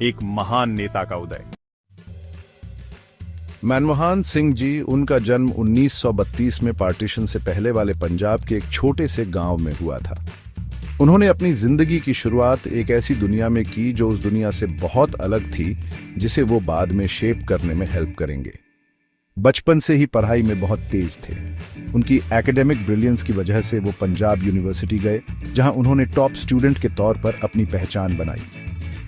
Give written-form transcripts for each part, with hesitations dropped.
एक महान नेता का उदय। मनमोहन सिंह जी, उनका जन्म 1932 में पार्टीशन से पहले वाले पंजाब के एक छोटे से गांव में हुआ था। उन्होंने अपनी जिंदगी की शुरुआत एक ऐसी दुनिया में की जो उस दुनिया से बहुत अलग थी, जिसे वो बाद में शेप करने में हेल्प करेंगे। बचपन से ही पढ़ाई में बहुत तेज थे। उनकी एकेडमिक ब्रिलियंस की वजह से वो पंजाब यूनिवर्सिटी गए, जहां उन्होंने टॉप स्टूडेंट के तौर पर अपनी पहचान बनाई।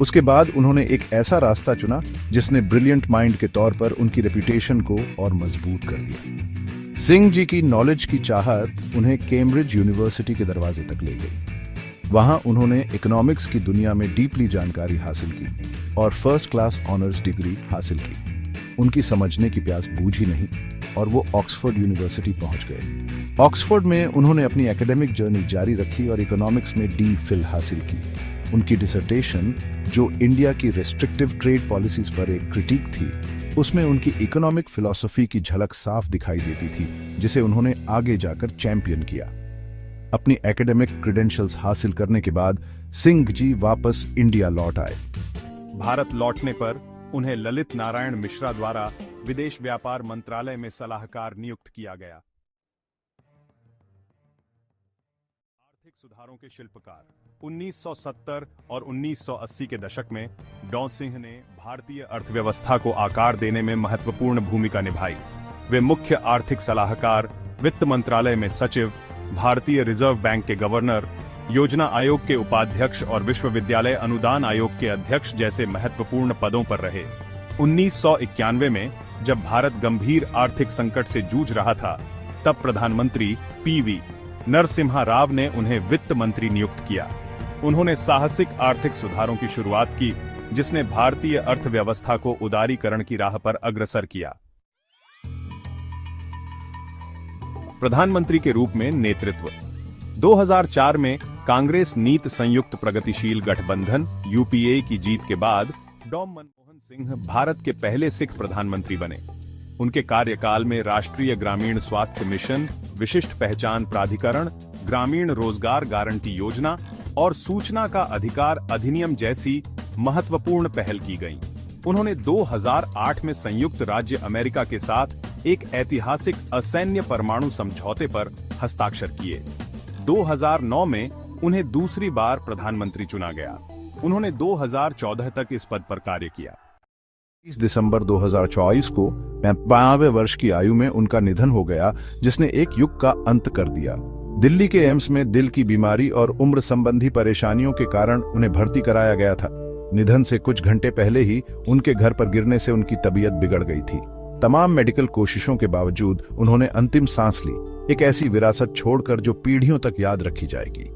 उसके बाद उन्होंने एक ऐसा रास्ता चुना जिसने ब्रिलियंट माइंड के तौर पर उनकी रेपुटेशन को और मजबूत कर दिया। सिंह जी की नॉलेज की चाहत उन्हें कैम्ब्रिज यूनिवर्सिटी के दरवाजे तक ले गई। वहां उन्होंने इकोनॉमिक्स की दुनिया में डीपली जानकारी हासिल की और फर्स्ट क्लास ऑनर्स डिग्री हासिल की। उनकी समझने की प्यास बूझी नहीं और वो ऑक्सफोर्ड यूनिवर्सिटी पहुंच गए। ऑक्सफोर्ड में उन्होंने अपनी एकेडमिक जर्नी जारी रखी और इकोनॉमिक्स में डी.फिल हासिल की। उनकी डिसर्टेशन, जो इंडिया की रेस्ट्रिक्टिव ट्रेड पॉलिसीज पर एक क्रिटिक थी, उसमें उनकी इकोनॉमिक फिलॉसफी की झलक साफ दिखाई देती थी, जिसे उन्होंने आगे जाकर चैंपियन किया। अपनी एकेडमिक क्रेडेंशियल्स हासिल करने के बाद सिंह जी वापस इंडिया लौट आए। भारत लौटने पर उन्हें ललित नारायण मिश्रा द्वारा विदेश व्यापार मंत्रालय में सलाहकार नियुक्त किया गया। आर्थिक सुधारों के शिल्पकार 1970 और 1980 के दशक में डॉ सिंह ने भारतीय अर्थव्यवस्था को आकार देने में महत्वपूर्ण भूमिका निभाई। वे मुख्य आर्थिक सलाहकार, वित्त मंत्रालय में सचिव, भारतीय रिजर्व बैंक के गवर्नर, योजना आयोग के उपाध्यक्ष और विश्वविद्यालय अनुदान आयोग के अध्यक्ष जैसे महत्वपूर्ण पदों पर रहे। 1991 में जब भारत गंभीर आर्थिक संकट से जूझ रहा था, तब प्रधानमंत्री पी.वी. नरसिम्हा राव ने उन्हें वित्त मंत्री नियुक्त किया। उन्होंने साहसिक आर्थिक सुधारों की शुरुआत की, जिसने भारतीय अर्थव्यवस्था को उदारीकरण की राह पर अग्रसर किया। प्रधानमंत्री के रूप में नेतृत्व 2004 में कांग्रेस नीत संयुक्त प्रगतिशील गठबंधन यूपीए की जीत के बाद डॉ मनमोहन सिंह भारत के पहले सिख प्रधानमंत्री बने। उनके कार्यकाल में राष्ट्रीय ग्रामीण स्वास्थ्य मिशन, विशिष्ट पहचान प्राधिकरण, ग्रामीण रोजगार गारंटी योजना और सूचना का अधिकार अधिनियम जैसी महत्वपूर्ण पहल की गई। उन्होंने 2008 में संयुक्त राज्य अमेरिका के साथ एक ऐतिहासिक असैन्य परमाणु समझौते पर हस्ताक्षर किए। 2009 में उन्हें दूसरी बार प्रधानमंत्री चुना गया। उन्होंने 2014 तक इस पद पर कार्य किया। 30 दिसंबर 2024 को 92 वर्ष की आयु में उनका निधन हो गया, जिसने एक युग का अंत कर दिया। दिल्ली के एम्स में दिल की बीमारी और उम्र संबंधी परेशानियों के कारण उन्हें भर्ती कराया गया था। निधन से कुछ घंटे पहले ही उनके घर पर गिरने से उनकी तबीयत बिगड़ गई थी। तमाम मेडिकल कोशिशों के बावजूद उन्होंने अंतिम सांस ली, एक ऐसी विरासत छोड़कर जो पीढ़ियों तक याद रखी जाएगी।